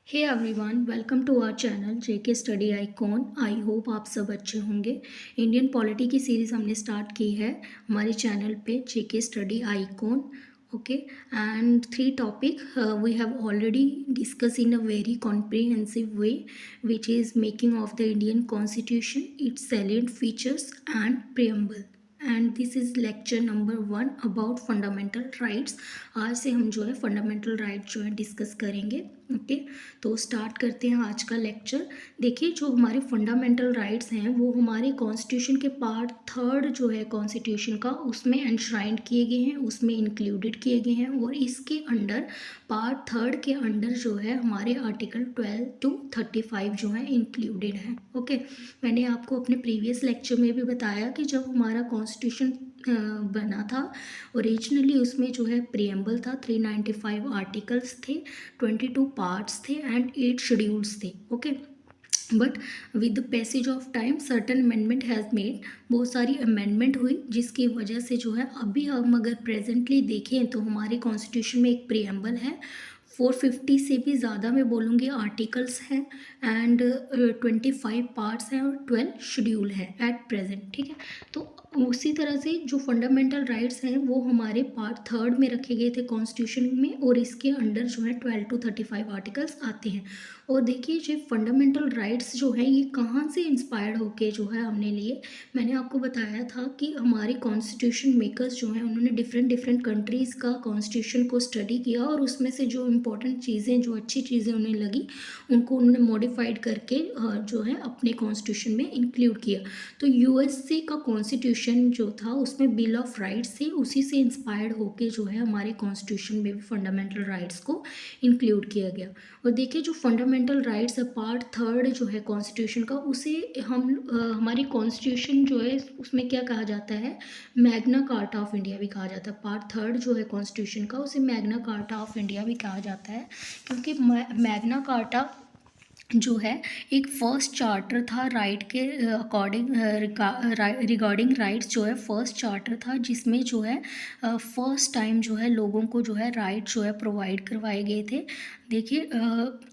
Hey everyone, welcome to our channel JK Study Icon. I hope आप सब अच्छे होंगे। इंडियन पॉलिटी की सीरीज़ हमने स्टार्ट की है हमारे चैनल पे JK Study Icon. Okay, and three topic we have already discuss in a very comprehensive way, which is making of the Indian constitution, its salient features and preamble. And this is lecture number 1 about fundamental rights. आज से हम जो है fundamental right जो है discuss करेंगे। Okay, तो start करते हैं आज का लेक्चर। देखिए, जो हमारे फंडामेंटल राइट्स हैं वो हमारे कॉन्स्टिट्यूशन के पार्ट 3 जो है कॉन्स्टिट्यूशन का, उसमें एनश्राइंड किए गए हैं, उसमें इंक्लूडेड किए गए हैं। और इसके अंडर पार्ट 3 के अंडर जो है हमारे आर्टिकल 12 to 35 जो है इंक्लूडेड है। ओके, मैंने आपको अपने प्रीवियस लेक्चर में भी बताया कि जब हमारा कॉन्स्टिट्यूशन बना था ओरिजिनली, उसमें जो है प्रियम्बल था, 395 आर्टिकल्स थे, 22 पार्ट्स थे एंड 8 शेड्यूल्स थे। Okay, but with the passage of time certain amendment has made, बहुत सारी अमेंडमेंट हुई जिसकी वजह से जो है अभी हम अगर प्रेजेंटली देखें तो हमारे कॉन्स्टिट्यूशन में एक प्रियम्बल है, 450 से भी ज़्यादा मैं बोलूँगी आर्टिकल्स हैं एंड 25 पार्ट्स हैं और 12 शेड्यूल है एट प्रेजेंट। ठीक है, तो उसी तरह से जो फंडामेंटल राइट्स हैं वो हमारे पार्ट 3 में रखे गए थे कॉन्स्टिट्यूशन में, और इसके अंडर जो है 12 to 35 आर्टिकल्स आते हैं। और देखिए, जो फंडामेंटल राइट्स जो है ये कहाँ से इंस्पायर्ड होके जो है हमने लिए। मैंने आपको बताया था कि हमारे कॉन्स्टिट्यूशन मेकर्स जो हैं उन्होंने डिफरेंट डिफरेंट कंट्रीज़ का कॉन्स्टिट्यूशन को स्टडी किया, और उसमें से जो इम्पोर्टेंट चीज़ें, जो अच्छी चीज़ें उन्हें लगी, उनको उन्होंने मॉडिफाइड करके जो है अपने कॉन्स्टिट्यूशन में इंक्लूड किया। तो यूएसए का कॉन्स्टिट्यूशन जो था उसमें बिल ऑफ राइट्स थे, उसी से इंस्पायर्ड होके जो है हमारे कॉन्स्टिट्यूशन में भी फंडामेंटल राइट्स को इंक्लूड किया गया। और देखिए, जो फंडामेंटल राइट्स है पार्ट 3 जो है कॉन्स्टिट्यूशन का, उसे हम हमारी कॉन्स्टिट्यूशन जो है उसमें क्या कहा जाता है, मैग्ना कार्टा ऑफ इंडिया भी कहा जाता है। पार्ट 3 जो है कॉन्स्टिट्यूशन का उसे मैग्ना कार्टा ऑफ इंडिया भी कहा जाता है, क्योंकि मैग्ना कार्टा जो है एक फर्स्ट चार्टर था राइट के अकॉर्डिंग, रिगार्डिंग राइट्स जो है फर्स्ट चार्टर था, जिसमें जो है फर्स्ट टाइम जो है लोगों को जो है राइट जो है प्रोवाइड करवाए गए थे। देखिए,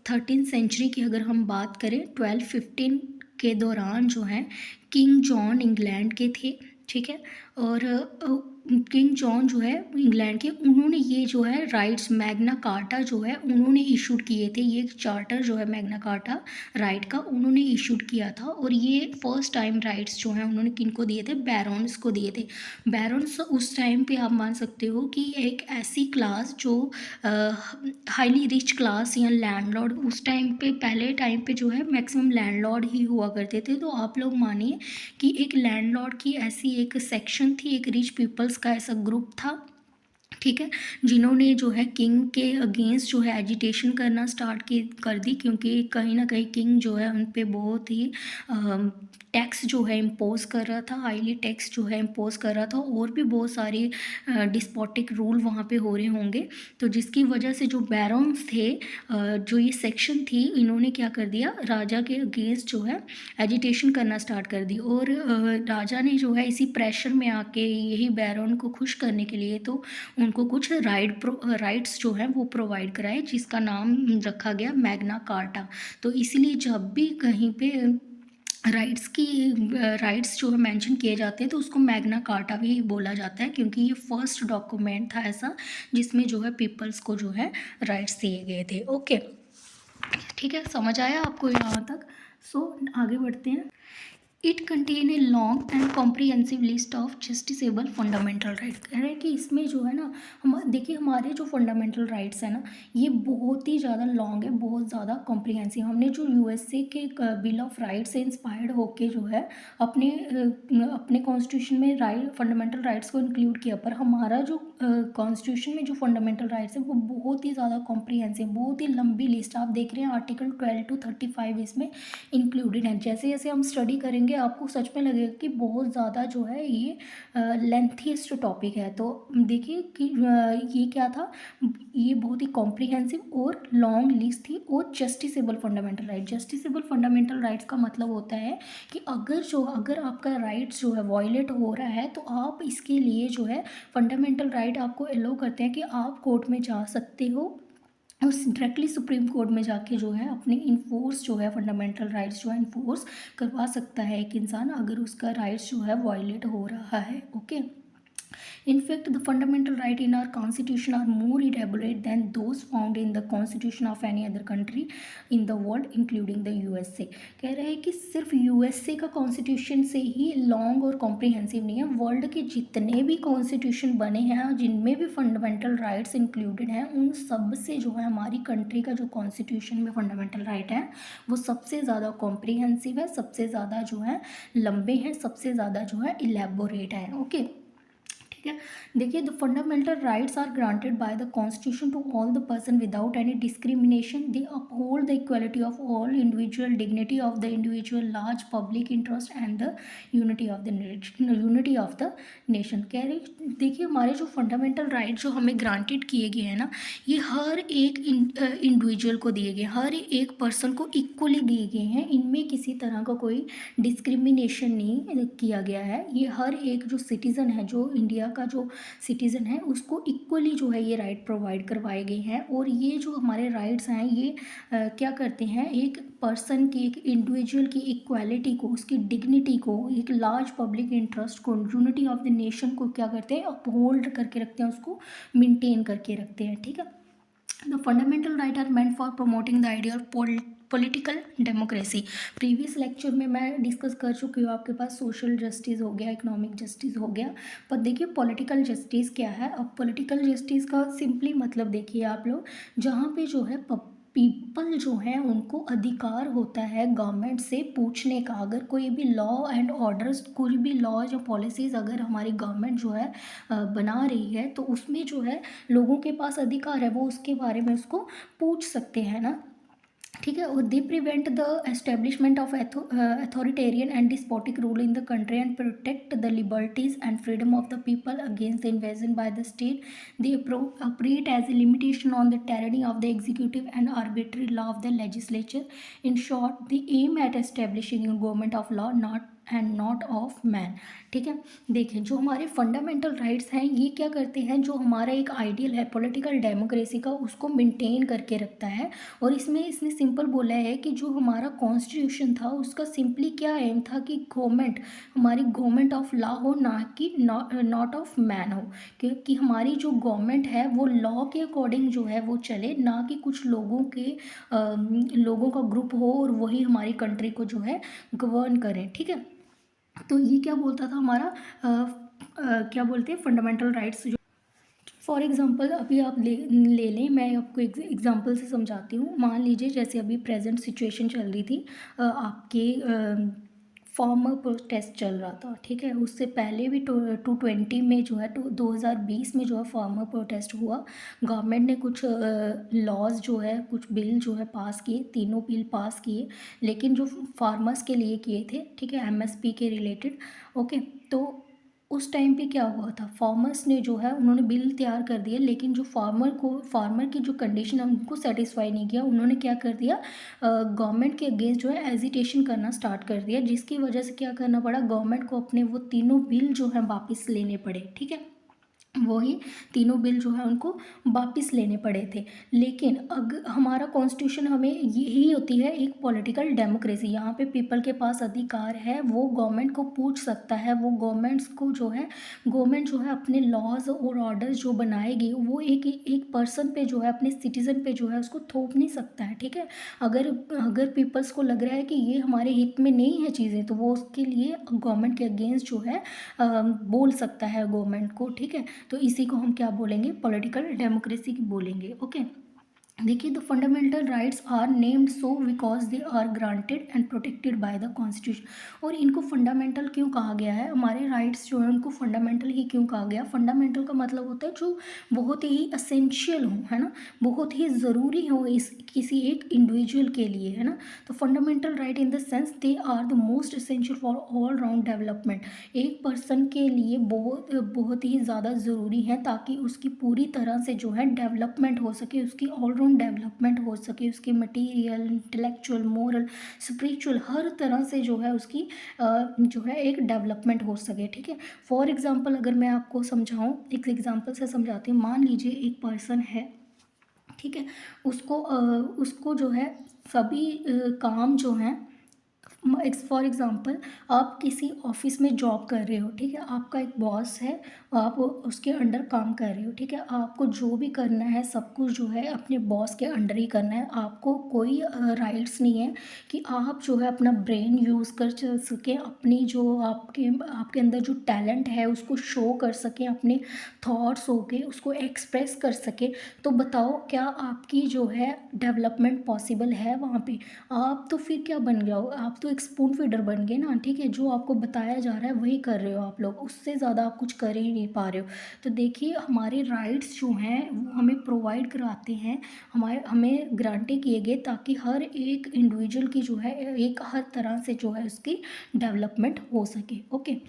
13th सेंचुरी की अगर हम बात करें, 1215 के दौरान जो है किंग जॉन इंग्लैंड के थे। ठीक है, और किंग जॉन जो है इंग्लैंड के, उन्होंने ये जो है राइट्स मैग्ना कार्टा जो है उन्होंने इशूड किए थे। ये चार्टर जो है मैग्ना कार्टा राइट का उन्होंने इशूड किया था, और ये फर्स्ट टाइम राइट्स जो हैं उन्होंने किनको दिए थे, बैरॉन्स को दिए थे। बैरॉन्स उस टाइम पे आप मान सकते हो कि एक ऐसी क्लास जो हाईली रिच क्लास या लैंडलॉर्ड, उस टाइम पे पहले टाइम पे जो है मैक्सिमम लैंडलॉर्ड ही हुआ करते थे। तो आप लोग मानिए कि एक लैंडलॉर्ड की ऐसी एक सेक्शन थी, एक रिच पीपल्स का ऐसा ग्रुप था, ठीक है, जिन्होंने जो है किंग के अगेंस्ट जो है एजिटेशन करना स्टार्ट की कर दी, क्योंकि कहीं ना कहीं किंग जो है उन पे बहुत ही टैक्स जो है इम्पोज कर रहा था, हाईली टैक्स जो है इम्पोज कर रहा था, और भी बहुत सारी डिस्पोटिक रूल वहाँ पे हो रहे होंगे। तो जिसकी वजह से जो बैरॉन्स थे, जो ये सेक्शन थी, इन्होंने क्या कर दिया, राजा के अगेंस्ट जो है एजिटेशन करना स्टार्ट कर दी। और राजा ने जो है इसी प्रेशर में आके यही बैरॉन को खुश करने के लिए तो उनको कुछ राइट्स जो हैं वो प्रोवाइड कराए, जिसका नाम रखा गया मैग्ना कार्टा। तो इसीलिए जब भी कहीं पे राइट्स जो है मेंशन किए जाते हैं तो उसको मैग्ना कार्टा भी बोला जाता है, क्योंकि ये फर्स्ट डॉक्यूमेंट था ऐसा जिसमें जो है पीपल्स को जो है राइट्स दिए गए थे। ओके, ठीक है, समझ आया आपको यहाँ तक? सो आगे बढ़ते हैं। It contain a long and comprehensive list of justiciable fundamental rights. कह रहे हैं कि इसमें जो है ना, हम देखिए हमारे जो फंडामेंटल राइट्स है ना, ये बहुत ही ज़्यादा लॉन्ग है, बहुत ज़्यादा कॉम्प्रिहेंसिव। हमने जो यूएसए के बिल ऑफ राइट्स से इंस्पायर्ड होके जो है अपने अपने कॉन्स्टिट्यूशन में फंडामेंटल राइट्स को इंक्लूड किया, पर हमारा जो कॉन्स्टिट्यूशन में जो फंडामेंटल राइट्स है वो बहुत ही ज़्यादा कॉम्प्रिहेंसिव, बहुत ही लंबी लिस्ट आप देख रहे हैं। आर्टिकल 12 to 35 इसमें इंक्लूडेड है। जैसे जैसे हम स्टडी करेंगे आपको सच में लगेगा कि बहुत ज़्यादा जो है ये लेंथीस्ट टॉपिक है। तो देखिए कि ये क्या था, ये बहुत ही कॉम्प्रिहेंसिव और लॉन्ग लिस्ट थी। और justiciable fundamental right, justiciable fundamental rights का मतलब होता है कि अगर आपका राइट्स जो है वायलेट हो रहा है तो आप इसके लिए जो है फंडामेंटल राइट आपको एलो करते हैं कि आप कोर्ट में जा सकते हो और डायरेक्टली सुप्रीम कोर्ट में जाके जो है अपने इन्फोर्स जो है फंडामेंटल राइट्स जो है इन्फोर्स करवा सकता है एक इंसान, अगर उसका राइट्स जो है वायलेट हो रहा है। Okay. In fact, the fundamental rights in our constitution are more elaborate than those found in the constitution of any other country in the world, including the USA। कह रहे हैं कि सिर्फ USA का कॉन्स्टिट्यूशन से ही लॉन्ग और comprehensive नहीं है, वर्ल्ड के जितने भी कॉन्स्टिट्यूशन बने हैं जिनमें भी फंडामेंटल राइट्स इंक्लूडेड हैं, उन सब से जो है हमारी कंट्री का जो कॉन्स्टिट्यूशन में फंडामेंटल राइट है वो सबसे ज़्यादा कॉम्प्रिहेंसिव है, सबसे ज़्यादा जो है लंबे हैं, सबसे ज़्यादा जो है इलेबोरेट है। ओके, ठीक है। देखिए, the fundamental rights are granted by the constitution to all the person without any discrimination. They uphold the equality of all individual, dignity of the individual, large public interest and the unity of the nation. कह रहे देखिए, हमारे जो fundamental right जो हमें granted किए गए हैं ना, ये हर एक इंडिविजुअल को दिए गए, हर एक पर्सन को इक्वली दिए गए हैं। इनमें किसी तरह का कोई डिस्क्रिमिनेशन नहीं किया गया है। ये हर एक जो सिटीज़न है, जो इंडिया का जो सिटीज़न है, उसको इक्वली जो है ये राइट प्रोवाइड करवाए गए हैं। और ये जो हमारे राइट्स हैं ये क्या करते हैं, एक पर्सन की, एक इंडिविजुअल की इक्वालिटी को, उसकी डिग्निटी को, एक लार्ज पब्लिक इंटरेस्ट को, यूनिटी ऑफ द नेशन को क्या करते हैं, अपहोल्ड करके रखते हैं, उसको मेंटेन करके रखते हैं। ठीक है। The fundamental right are meant for promoting the idea of political democracy. Previous lecture में मैं डिस्कस कर चुकी हूँ, आपके पास सोशल जस्टिस हो गया, इकोनॉमिक जस्टिस हो गया, पर देखिए पॉलिटिकल जस्टिस क्या है। अब पॉलिटिकल जस्टिस का सिंपली मतलब देखिए आप लोग, जहाँ पे जो है पीपल जो हैं उनको अधिकार होता है गवर्नमेंट से पूछने का। अगर कोई भी लॉ एंड ऑर्डर्स, कोई भी लॉज या पॉलिसीज़ अगर हमारी गवर्नमेंट जो है बना रही है, तो उसमें जो है लोगों के पास अधिकार है, वो उसके बारे में उसको पूछ सकते हैं ना। ठीक है। और they prevent the establishment of authoritarian and despotic rule in the country and protect the liberties and freedom of the people against the invasion by the state. They operate as a limitation on the tyranny of the executive and arbitrary law of the legislature. In short, the aim at establishing government of law not and not of man. ठीक है। देखें, जो हमारे fundamental rights हैं ये क्या करते हैं, जो हमारा एक आइडियल है पॉलिटिकल डेमोक्रेसी का, उसको मेंटेन करके रखता है। और इसमें इसने सिंपल बोला है कि जो हमारा कॉन्स्टिट्यूशन था उसका सिंपली क्या एम था कि गवर्नमेंट, हमारी गवर्नमेंट ऑफ लॉ हो, ना कि नॉट ऑफ मैन हो। क्योंकि हमारी जो गवर्नमेंट है वो लॉ के अकॉर्डिंग जो है वो चले, ना कि कुछ लोगों का ग्रुप हो और वही हमारी कंट्री को जो है गवर्न करें। ठीक है। तो ये क्या बोलता था हमारा क्या बोलते हैं फंडामेंटल राइट्स। जो फॉर एग्ज़ाम्पल अभी आप ले लें, मैं आपको एग्ज़ाम्पल से समझाती हूँ। मान लीजिए जैसे अभी प्रेजेंट सिचुएशन चल रही थी, आपके फार्मर प्रोटेस्ट चल रहा था। ठीक है। उससे पहले भी 2020 में जो है 2020 में जो है फार्मर प्रोटेस्ट हुआ। गवर्नमेंट ने कुछ लॉज जो है, कुछ बिल जो है पास किए, तीनों बिल पास किए, लेकिन जो फार्मर्स के लिए किए थे, ठीक है, एमएसपी के रिलेटेड। ओके। तो उस टाइम पे क्या हुआ था, फार्मर्स ने जो है उन्होंने बिल तैयार कर दिया, लेकिन जो फार्मर की जो कंडीशन है उनको सेटिस्फाई नहीं किया। उन्होंने क्या कर दिया, गवर्नमेंट के अगेंस्ट जो है एजिटेशन करना स्टार्ट कर दिया, जिसकी वजह से क्या करना पड़ा, गवर्नमेंट को अपने वो तीनों बिल जो है वापस लेने पड़े। ठीक है। वही तीनों बिल जो है उनको वापस लेने पड़े थे। लेकिन अगर हमारा कॉन्स्टिट्यूशन हमें यही होती है एक पॉलिटिकल डेमोक्रेसी, यहाँ पे पीपल के पास अधिकार है, वो गवर्नमेंट को पूछ सकता है, वो गवर्नमेंट जो है अपने लॉज और ऑर्डर्स जो बनाएगी वो एक पर्सन पे जो है, अपने सिटीज़न पे जो है उसको थोप नहीं सकता है। ठीक है। अगर अगर पीपल्स को लग रहा है कि ये हमारे हित में नहीं है चीज़ें, तो वो उसके लिए गवर्नमेंट के अगेंस्ट जो है बोल सकता है गवर्नमेंट को। ठीक है। तो इसी को हम क्या बोलेंगे, पॉलिटिकल डेमोक्रेसी बोलेंगे। ओके। देखिए, the fundamental rights are named so because they are granted and protected by the constitution. और इनको फंडामेंटल क्यों कहा गया है, हमारे राइट्स जो है उनको फंडामेंटल ही क्यों कहा गया। फंडामेंटल का मतलब होता है जो बहुत ही असेंशियल हो, है ना, बहुत ही ज़रूरी हो इस किसी एक इंडिविजुअल के लिए, है ना। तो fundamental right in the sense they are the most essential for all round development. एक पर्सन के लिए बहुत बहुत ही ज़्यादा ज़रूरी है, ताकि उसकी पूरी तरह से जो है डेवलपमेंट हो सके, उसकी ऑलराउंड डेवलपमेंट हो सके, उसकी मटेरियल, इंटेलेक्चुअल, मोरल, स्पिरिचुअल, हर तरह से जो है उसकी जो है एक डेवलपमेंट हो सके। ठीक है। फॉर एग्जांपल अगर मैं आपको समझाऊं, एक एग्जांपल से समझाती हूँ। मान लीजिए एक पर्सन है, ठीक है। उसको जो है सभी काम जो हैं, फॉर एग्ज़ाम्पल आप किसी ऑफिस में जॉब कर रहे हो, ठीक है, आपका एक बॉस है, आप उसके अंडर काम कर रहे हो, ठीक है, आपको जो भी करना है सब कुछ जो है अपने बॉस के अंडर ही करना है, आपको कोई राइट्स नहीं है कि आप जो है अपना ब्रेन यूज़ कर सकें, अपनी जो आपके आपके अंदर जो टैलेंट है उसको शो कर सकें, अपने थॉट्स हो गए उसको एक्सप्रेस कर सकें। तो बताओ क्या आपकी जो है डेवलपमेंट पॉसिबल है वहाँ पे? आप तो फिर क्या बन गया हो, आप तो एक स्पून फीडर बन गए ना, ठीक है, जो आपको बताया जा रहा है वही कर रहे हो आप लोग, उससे ज़्यादा आप कुछ कर ही नहीं पा रहे हो। तो देखिए हमारे राइट्स जो हैं वो हमें प्रोवाइड कराते हैं, हमें गारंटी किए गए ताकि हर एक इंडिविजुअल की जो है एक हर तरह से जो है उसकी डेवलपमेंट हो सके। ओके,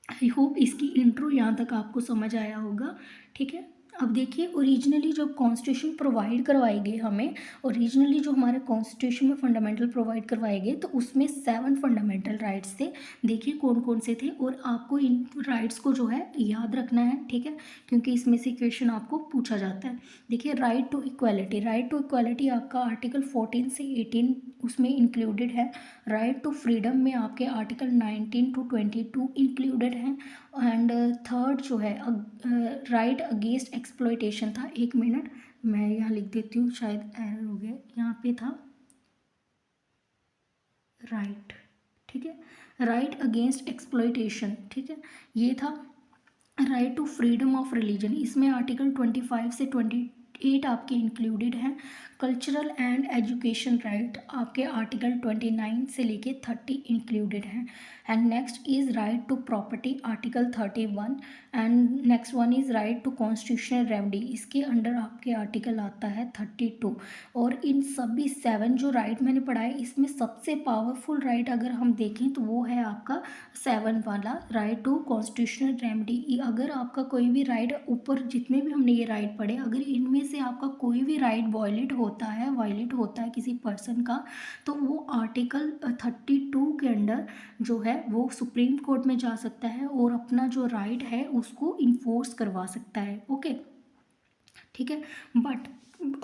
आई होप इसकी इंट्रो यहाँ तक आपको समझ आया होगा, ठीक है। अब देखिए ओरिजिनली जो कॉन्स्टिट्यूशन प्रोवाइड करवाए गए हमें, ओरिजिनली जो हमारे कॉन्स्टिट्यूशन में फंडामेंटल प्रोवाइड करवाए गए तो उसमें 7 फंडामेंटल राइट्स थे। देखिए कौन कौन से थे और आपको इन राइट्स को जो है याद रखना है, ठीक है, क्योंकि इसमें से क्वेश्चन आपको पूछा जाता है। देखिए right to equality, right to equality आपका आर्टिकल 14 से 18 उसमें इंक्लूडेड है। राइट टू फ्रीडम में आपके आर्टिकल 19 टू 22 इंक्लूडेड हैं। एंड थर्ड जो है राइट अगेंस्ट एक्सप्लॉयटेशन था, एक मिनट मैं यहाँ लिख देती हूँ, शायद एरर हो गया, यहाँ पे था राइट, ठीक है, राइट अगेंस्ट एक्सप्लॉयटेशन, ठीक है, ये था। Right to freedom of religion, इसमें आर्टिकल 25 से 28 आपके इंक्लूडेड हैं। कल्चरल एंड एजुकेशन राइट आपके आर्टिकल 29 से लेके 30 इंक्लूडेड हैं। And next is right to property article 31। And next one is right to constitutional remedy, इसके अंडर आपके आर्टिकल आता है 32। और इन सभी 7 जो राइट मैंने पढ़ाए इसमें सबसे पावरफुल राइट अगर हम देखें तो वो है आपका 7 वाला राइट टू कॉन्स्टिट्यूशनल रेमेडी। अगर आपका कोई भी राइट, ऊपर जितने भी हमने ये राइट पढ़े, अगर इनमें से आपका कोई भी राइट वायलेट होता है किसी पर्सन का, तो वो आर्टिकल 32 के अंडर जो है वो सुप्रीम कोर्ट में जा सकता है और अपना जो राइट है उसको इन्फोर्स करवा सकता है। ओके, ठीक है, बट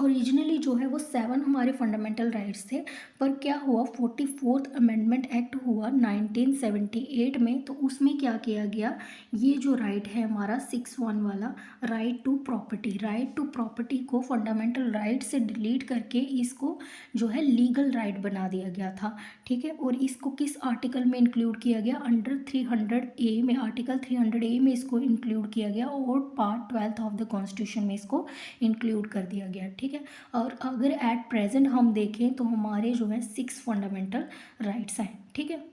ओरिजिनली जो है वो 7 हमारे फंडामेंटल राइट्स थे। पर क्या हुआ, 44th अमेंडमेंट एक्ट हुआ 1978 में, तो उसमें क्या किया गया, ये जो राइट है हमारा 6(1) वाला राइट टू प्रॉपर्टी को फंडामेंटल राइट से डिलीट करके इसको जो है लीगल राइट बना दिया गया था, ठीक है। और इसको किस आर्टिकल में इंक्लूड किया गया, अंडर 300A में, आर्टिकल 300A में इसको इंक्लूड किया गया और पार्ट 12 ऑफ द कॉन्स्टिट्यूशन में इसको इंक्लूड कर दिया गया, ठीक है। और अगर एट प्रेजेंट हम देखें तो हमारे जो है 6 फंडामेंटल राइट्स हैं, ठीक है।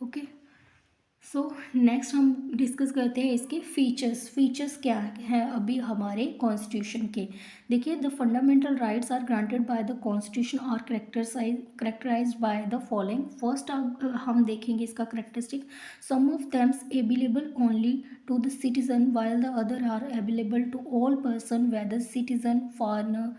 ओके, सो नेक्स्ट हम डिस्कस करते हैं इसके फीचर्स क्या हैं अभी हमारे कॉन्स्टिट्यूशन के। देखिए the fundamental rights are granted by the constitution are characterized by the following. First हम देखेंगे इसका characteristic, some of them available only to the citizen while the other are available to all person whether citizen foreigner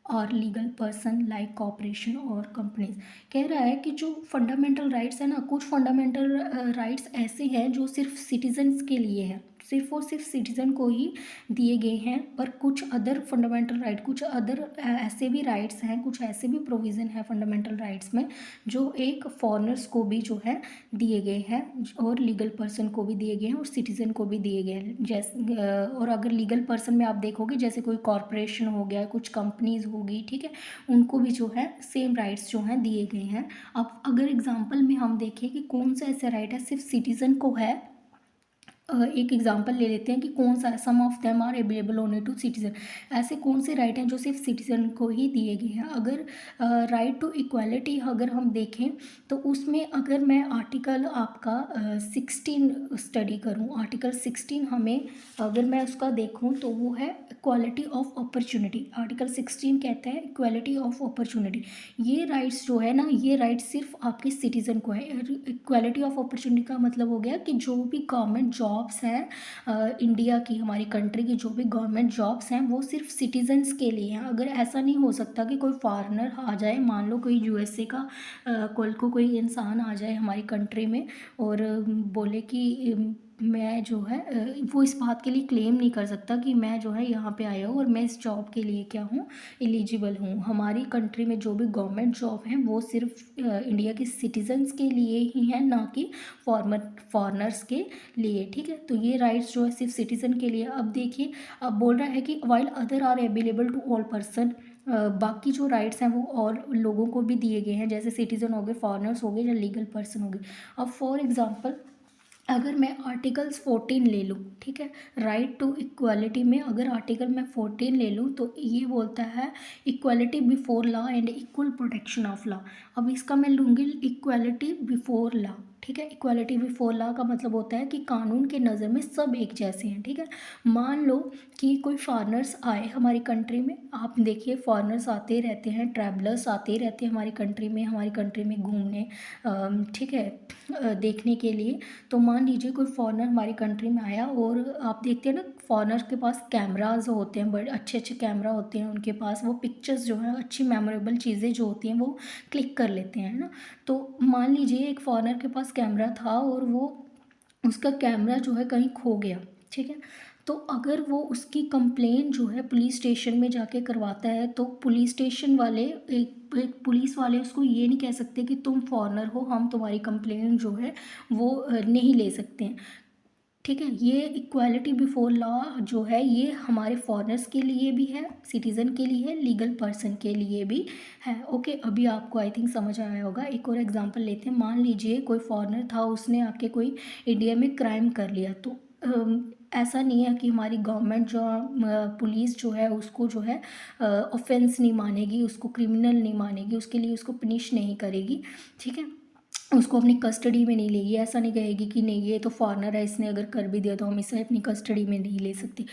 और legal person like corporation और companies. कह रहा है कि जो फंडामेंटल राइट्स है ना, कुछ फंडामेंटल राइट्स ऐसे हैं जो सिर्फ सिटीजन्स के लिए है, सिर्फ और सिर्फ सिटीज़न को ही दिए गए हैं। पर कुछ अदर फंडामेंटल राइट, कुछ अदर ऐसे भी राइट्स हैं, कुछ ऐसे भी प्रोविज़न है फंडामेंटल राइट्स में जो एक फॉरेनर्स को भी जो है दिए गए हैं और लीगल पर्सन को भी दिए गए हैं और सिटीज़न को भी दिए गए हैं। जैसे और अगर लीगल पर्सन में आप देखोगे जैसे कोई कॉरपोरेशन हो गया, कुछ कंपनीज होगी, ठीक है, उनको भी जो है सेम राइट्स जो हैं दिए गए हैं। अब अगर एग्जांपल में हम देखें कि कौन सा ऐसा राइट है सिर्फ सिटीज़न को है, एक एग्जांपल ले लेते हैं कि कौन सा, some of them are available only to citizen, ऐसे कौन से राइट हैं जो सिर्फ सिटीजन को ही दिए गए हैं। अगर राइट टू इक्वालिटी अगर हम देखें तो उसमें अगर मैं आर्टिकल आपका 16 स्टडी करूं, आर्टिकल 16 हमें अगर मैं उसका देखूं तो वो है इक्वालिटी ऑफ अपॉर्चुनिटी। आर्टिकल 16 कहता है इक्वालिटी ऑफ अपॉर्चुनिटी। ये राइट्स जो है ना, ये राइट्स सिर्फ आपके सिटीजन को है। इक्वालिटी ऑफ अपॉर्चुनिटी का मतलब हो गया कि जो भी गवर्नमेंट जॉब्स हैं इंडिया की, हमारी कंट्री की जो भी गवर्नमेंट जॉब्स हैं वो सिर्फ सिटीजन्स के लिए हैं। अगर ऐसा नहीं हो सकता कि कोई फॉरेनर आ जाए, मान लो कोई यूएसए का कल को कोई इंसान आ जाए हमारी कंट्री में और बोले कि मैं जो है वो इस बात के लिए क्लेम नहीं कर सकता कि मैं जो है यहाँ पे आया हूँ और मैं इस जॉब के लिए क्या हूँ, एलिजिबल हूँ। हमारी कंट्री में जो भी गवर्नमेंट जॉब है वो सिर्फ इंडिया के सिटीजन्स के लिए ही है, ना कि फॉरनर्स के लिए, ठीक है। तो ये राइट्स जो है सिर्फ सिटीजन के लिए। अब देखिए, अब बोल रहा है कि while other are available to all person, बाकी जो राइट्स हैं वो और लोगों को भी दिए गए हैं, जैसे सिटीजन हो गए, फॉरनर्स हो गए या लीगल पर्सन हो गए। अब फॉर एग्जांपल अगर मैं आर्टिकल्स 14 ले लूँ, ठीक है, राइट टू इक्वालिटी में अगर आर्टिकल मैं 14 ले लूँ तो ये बोलता है equality before law and equal protection of law. अब इसका मैं लूँगी इक्वालिटी बिफोर लॉ, ठीक है। इक्वालिटी बिफोर लॉ का मतलब होता है कि कानून के नज़र में सब एक जैसे हैं, ठीक है। मान लो कि कोई फॉरनर्स आए हमारी कंट्री में, आप देखिए फॉरनर्स आते रहते हैं, ट्रैवलर्स आते रहते हैं हमारी कंट्री में घूमने, ठीक है, देखने के लिए। तो मान लीजिए कोई फॉरेनर हमारी कंट्री में आया और आप देखते हैं ना फॉरेनर के पास कैमराज होते हैं, बड़े अच्छे अच्छे कैमरा होते हैं उनके पास, वो पिक्चर्स जो है अच्छी मेमोरेबल चीज़ें जो होती हैं वो क्लिक कर लेते हैं, है ना। तो मान लीजिए एक फॉरेनर के पास कैमरा था और वो उसका कैमरा जो है कहीं खो गया, ठीक है। तो अगर वो उसकी कंप्लेन जो है पुलिस स्टेशन में जाके करवाता है तो पुलिस स्टेशन वाले एक पुलिस वाले उसको ये नहीं कह सकते कि तुम फॉरेनर हो, हम तुम्हारी कंप्लेन जो है वो नहीं ले सकते हैं, ठीक है। ये इक्वालिटी बिफोर लॉ जो है ये हमारे फॉरेनर्स के लिए भी है, सिटीज़न के लिए है, लीगल पर्सन के लिए भी है। ओके, अभी आपको आई थिंक समझ आया होगा। एक और एग्जांपल लेते हैं। मान लीजिए कोई फॉरेनर था, उसने आके कोई इंडिया में क्राइम कर लिया, तो ऐसा नहीं है कि हमारी गवर्नमेंट जो पुलिस जो है उसको जो है ऑफेंस नहीं मानेगी, उसको क्रिमिनल नहीं मानेगी, उसके लिए उसको पनिश नहीं करेगी, ठीक है। उसको अपनी कस्टडी में नहीं लेगी, ऐसा नहीं कहेगी कि नहीं ये तो फॉरेनर है, इसने अगर कर भी दिया तो हम इसे अपनी कस्टडी में नहीं ले सकते।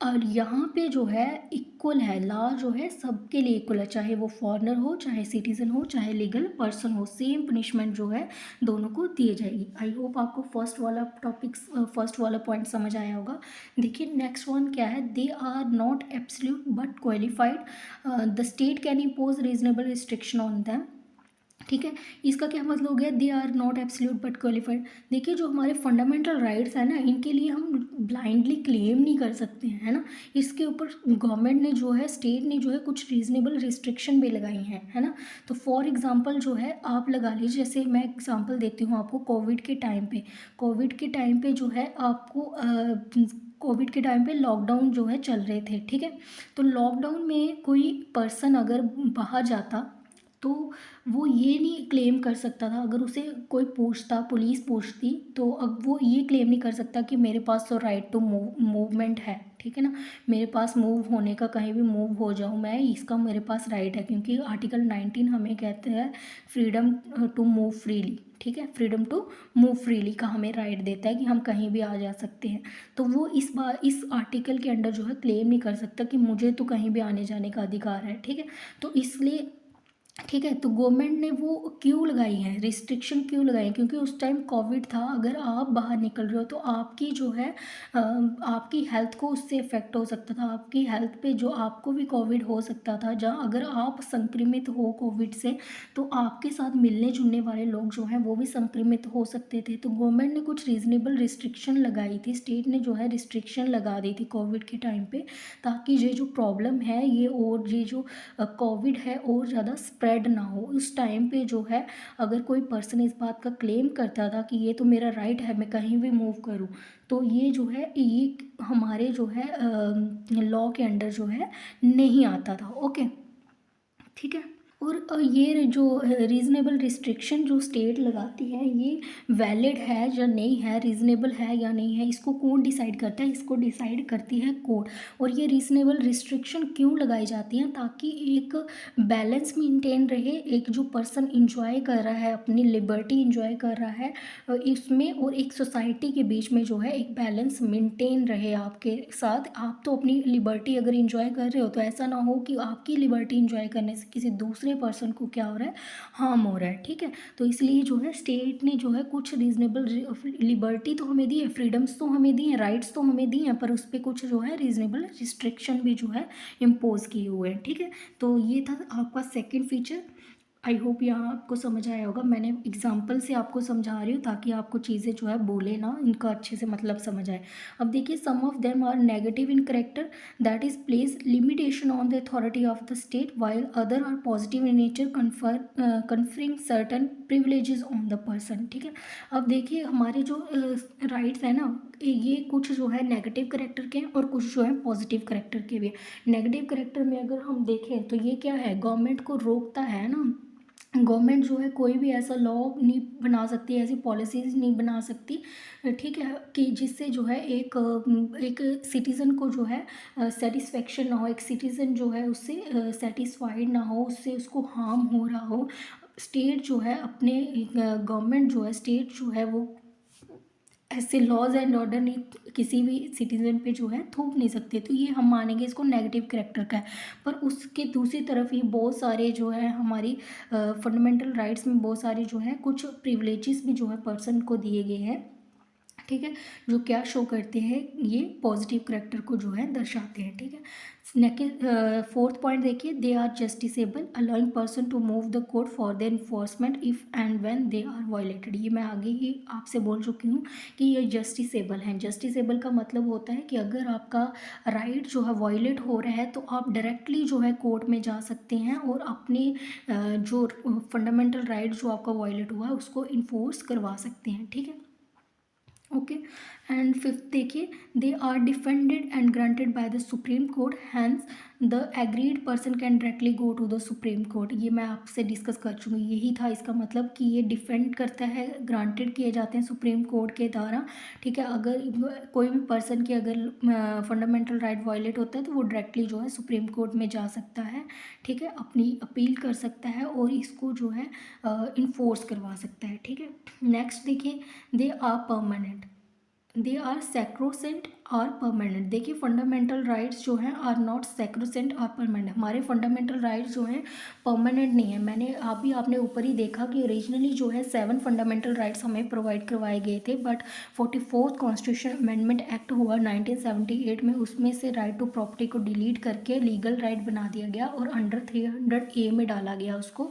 और यहाँ पे जो है इक्वल है, लॉ जो है सबके लिए इक्वल है, चाहे वो फॉरेनर हो, चाहे सिटीजन हो, चाहे लीगल पर्सन हो, सेम पनिशमेंट जो है दोनों को दी जाएगी। आई होप आपको फर्स्ट वाला पॉइंट समझ आया होगा। देखिए नेक्स्ट वन क्या है, they are not absolute but qualified, the state can impose reasonable restriction on them, ठीक है। इसका क्या मतलब हो गया, they are not absolute but qualified. देखिए जो हमारे फंडामेंटल राइट्स हैं ना, इनके लिए हम ब्लाइंडली क्लेम नहीं कर सकते हैं, है ना। इसके ऊपर गवर्नमेंट ने जो है, स्टेट ने जो है कुछ रीजनेबल रिस्ट्रिक्शन भी लगाई हैं, है ना। तो फॉर एग्जांपल जो है आप लगा लीजिए, जैसे मैं एग्जांपल देती हूँ आपको, कोविड के टाइम पे जो है आपको कोविड के टाइम पे लॉकडाउन जो है चल रहे थे, ठीक है। तो लॉकडाउन में कोई पर्सन अगर बाहर जाता तो वो ये नहीं क्लेम कर सकता था, अगर उसे कोई पूछता, पुलिस पूछती, तो अब वो ये क्लेम नहीं कर सकता कि मेरे पास तो राइट टू मूवमेंट है, ठीक है ना, मेरे पास मूव होने का, कहीं भी मूव हो जाऊँ मैं, इसका मेरे पास राइट है, क्योंकि आर्टिकल 19 हमें कहते हैं फ्रीडम टू मूव फ्रीली, ठीक है। फ्रीडम टू मूव फ्रीली का हमें राइट देता है कि हम कहीं भी आ जा सकते हैं। तो वो इस आर्टिकल के अंडर जो है क्लेम नहीं कर सकता कि मुझे तो कहीं भी आने जाने का अधिकार है, ठीक है। तो इसलिए, ठीक है, तो गवर्नमेंट ने वो क्यों लगाई है, रिस्ट्रिक्शन क्यों लगाई है, क्योंकि उस टाइम कोविड था, अगर आप बाहर निकल रहे हो तो आपकी जो है आपकी हेल्थ को उससे इफ़ेक्ट हो सकता था, आपकी हेल्थ पे जो आपको भी कोविड हो सकता था, जहाँ अगर आप संक्रमित हो कोविड से तो आपके साथ मिलने जुलने वाले लोग जो हैं वो भी संक्रमित हो सकते थे। तो गवर्नमेंट ने कुछ रीज़नेबल रिस्ट्रिक्शन लगाई थी, स्टेट ने जो है रिस्ट्रिक्शन लगा दी थी कोविड के टाइम पे, ताकि ये जो प्रॉब्लम है ये, और ये जो कोविड है और ज़्यादा स्प्रेड ना हो। उस टाइम पे जो है अगर कोई पर्सन इस बात का क्लेम करता था कि ये तो मेरा राइट है, मैं कहीं भी मूव करूँ, तो ये जो है ये हमारे जो है लॉ के अंडर जो है नहीं आता था। ओके, ठीक है। और ये जो रीज़नेबल रिस्ट्रिक्शन जो स्टेट लगाती है ये वैलिड है या नहीं है, रीज़नेबल है या नहीं है, इसको कौन डिसाइड करता है, इसको डिसाइड करती है कोर्ट। और ये रीज़नेबल रिस्ट्रिक्शन क्यों लगाई जाती हैं, ताकि एक बैलेंस मेंटेन रहे, एक जो पर्सन इंजॉय कर रहा है, अपनी लिबर्टी इंजॉय कर रहा है इसमें, और एक सोसाइटी के बीच में जो है एक बैलेंस मेंटेन रहे आपके साथ। आप तो अपनी लिबर्टी अगर इंजॉय कर रहे हो तो ऐसा ना हो कि आपकी लिबर्टी इंजॉय करने से किसी दूसरे पर्सन को क्या हो रहा है, हार्म हो रहा है, ठीक है। तो इसलिए जो है स्टेट ने जो है कुछ रीजनेबल लिबर्टी तो हमें दी है, फ्रीडम्स तो हमें दी हैं, राइट्स तो हमें दी हैं, पर उस पर कुछ जो है रीजनेबल रिस्ट्रिक्शन भी जो है इम्पोज किए हुए हैं, ठीक है। तो ये था आपका सेकेंड फीचर। आई होप यहाँ आपको समझ आया होगा। मैंने एग्जाम्पल से आपको समझा रही हूँ ताकि आपको चीज़ें जो है बोले ना इनका अच्छे से मतलब समझ आए। अब देखिए, some of them are negative in character, that is place limitation on the authority of the state, while other are positive in nature, conferring certain privileges on the person. ठीक है, अब देखिए हमारे जो राइट्स है ना, ये कुछ जो है नेगेटिव करेक्टर के हैं और कुछ जो है पॉजिटिव करेक्टर के भी हैं। नेगेटिव करेक्टर में अगर हम देखें तो ये क्या है, गवर्नमेंट को रोकता है ना। गवर्नमेंट जो है कोई भी ऐसा लॉ नहीं बना सकती, ऐसी पॉलिसीज़ नहीं बना सकती, ठीक है, कि जिससे जो है एक सिटीज़न को जो है सेटिस्फेक्शन ना हो, एक सिटीज़न जो है उससे सेटिस्फाइड ना हो, उससे उसको हार्म हो रहा हो। स्टेट जो है अपने गवर्नमेंट जो है, स्टेट जो है वो ऐसे लॉज एंड ऑर्डर नहीं किसी भी सिटीज़न पे जो है थोप नहीं सकते, तो ये हम मानेंगे इसको नेगेटिव कैरेक्टर का है। पर उसके दूसरी तरफ ये बहुत सारे जो है हमारी फंडामेंटल राइट्स में बहुत सारे जो है कुछ प्रिविलेजेस भी जो है पर्सन को दिए गए हैं, ठीक है, जो क्या शो करते हैं, ये पॉजिटिव करेक्टर को जो है दर्शाते हैं। ठीक है, नेक्स्ट फोर्थ पॉइंट देखिए, they are justiciable, allowing person to move the court for the enforcement if and when they are violated. ये मैं आगे ही आपसे बोल चुकी हूँ कि ये जस्टिसेबल हैं। जस्टिसेबल का मतलब होता है कि अगर आपका राइट जो है वायलेट हो रहा है तो आप डायरेक्टली जो है कोर्ट में जा सकते हैं और अपने जो फंडामेंटल राइट जो आपका वायलेट हुआ है उसको इन्फोर्स करवा सकते हैं। ठीक है, ओके। एंड फिफ्थ देखिए, they are defended and granted by the supreme court, hence the aggrieved person can directly go to the supreme court. ये मैं आपसे डिस्कस कर चुकी हूँ, यही था इसका मतलब कि ये डिफेंड करता है, ग्रांटेड किए जाते हैं सुप्रीम कोर्ट के द्वारा। ठीक है, अगर कोई भी पर्सन की अगर फंडामेंटल राइट वायलेट होता है तो वो डायरेक्टली जो है सुप्रीम कोर्ट में जा सकता है। ठीक है, अपनी अपील कर सकता है और इसको जो है इन्फोर्स करवा सकता है। ठीक है, नेक्स्ट देखिए, they are permanent, they are sacrosanct और परमानेंट। देखिए फंडामेंटल राइट्स जो हैं आर नॉट सैक्रोसेंट और परमानेंट। हमारे फंडामेंटल राइट्स जो हैं परमानेंट नहीं है। मैंने आपने ऊपर ही देखा कि ओरिजिनली जो है 7 फंडामेंटल राइट्स हमें प्रोवाइड करवाए गए थे, but 44th constitution amendment act हुआ 1978 में, उसमें से राइट टू प्रॉपर्टी को डिलीट करके लीगल राइट बना दिया गया और अंडर 300A में डाला गया उसको,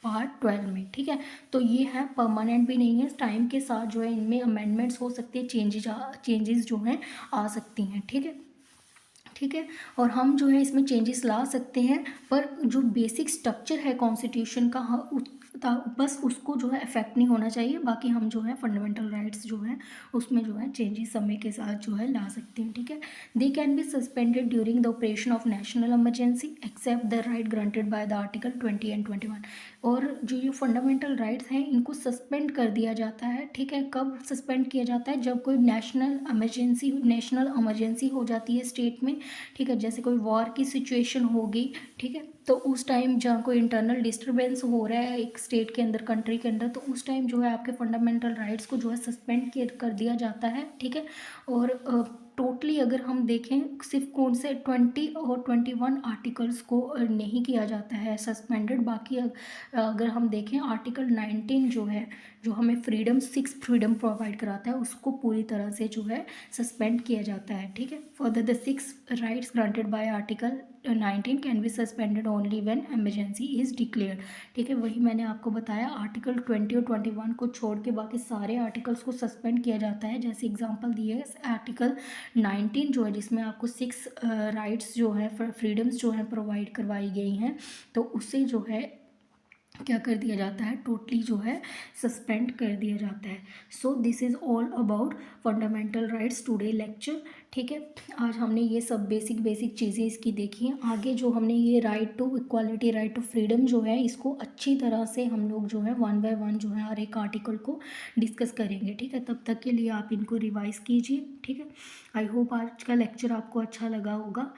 पार्ट 12 में। ठीक है, तो ये है परमानेंट भी नहीं है, टाइम के साथ जो है इनमें अमेंडमेंट्स हो सकते हैं, चेंजेस जो हैं आ सकती हैं। ठीक है, ठीक है, और हम जो है इसमें चेंजेस ला सकते हैं, पर जो बेसिक स्ट्रक्चर है कॉन्स्टिट्यूशन का बस उसको जो है अफेक्ट नहीं होना चाहिए। बाकी हम जो है फंडामेंटल राइट्स जो है उसमें जो है चेंजेस समय के साथ जो है ला सकते हैं। ठीक है, they can be suspended during the operation of national emergency except the right granted by the article 20 and 21। और जो ये फंडामेंटल राइट्स हैं इनको सस्पेंड कर दिया जाता है। ठीक है, कब सस्पेंड किया जाता है, जब कोई नेशनल इमरजेंसी हो जाती है स्टेट में। ठीक है, जैसे कोई वॉर की सिचुएशन होगी, ठीक है, तो उस टाइम जहाँ कोई इंटरनल डिस्टर्बेंस हो रहा है एक स्टेट के अंदर, कंट्री के अंदर, तो उस टाइम जो है आपके फंडामेंटल राइट्स को जो है सस्पेंड कर दिया जाता है। ठीक है, और टोटली अगर हम देखें सिर्फ कौन से 20 और 21 आर्टिकल्स को नहीं किया जाता है सस्पेंडेड। बाकी अगर हम देखें आर्टिकल 19 जो है, जो हमें सिक्स फ्रीडम प्रोवाइड कराता है, उसको पूरी तरह से जो है सस्पेंड किया जाता है। ठीक है, further the 6 rights granted by article 19 can be suspended only when emergency is declared. ठीक है, वही मैंने आपको बताया, आर्टिकल 20 और 21 को छोड़ के बाकी सारे आर्टिकल्स को सस्पेंड किया जाता है। जैसे एग्जांपल दिए है आर्टिकल 19 जो है, जिसमें आपको 6 राइट्स जो है, फ्रीडम्स जो है प्रोवाइड करवाई गई हैं, तो उसे जो है क्या कर दिया जाता है, टोटली जो है सस्पेंड कर दिया जाता है। So this is all about fundamental rights today lecture. ठीक है, आज हमने ये सब बेसिक चीज़ें इसकी देखी हैं। आगे जो हमने ये right to equality, right to freedom जो है, इसको अच्छी तरह से हम लोग जो है 1 बाय 1 जो है हर एक आर्टिकल को डिस्कस करेंगे। ठीक है, तब तक के लिए आप इनको रिवाइज कीजिए। ठीक है, आई होप आज का लेक्चर आपको अच्छा लगा होगा।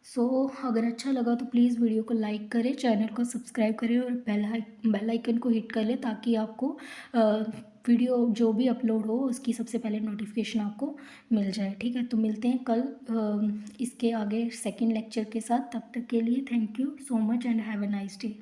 अगर अच्छा लगा तो प्लीज़ वीडियो को लाइक करें, चैनल को सब्सक्राइब करें और बेल आइकन को हिट कर लें, ताकि आपको वीडियो जो भी अपलोड हो उसकी सबसे पहले नोटिफिकेशन आपको मिल जाए। ठीक है, तो मिलते हैं कल इसके आगे सेकंड लेक्चर के साथ। तब तक के लिए thank you so much and have a nice day.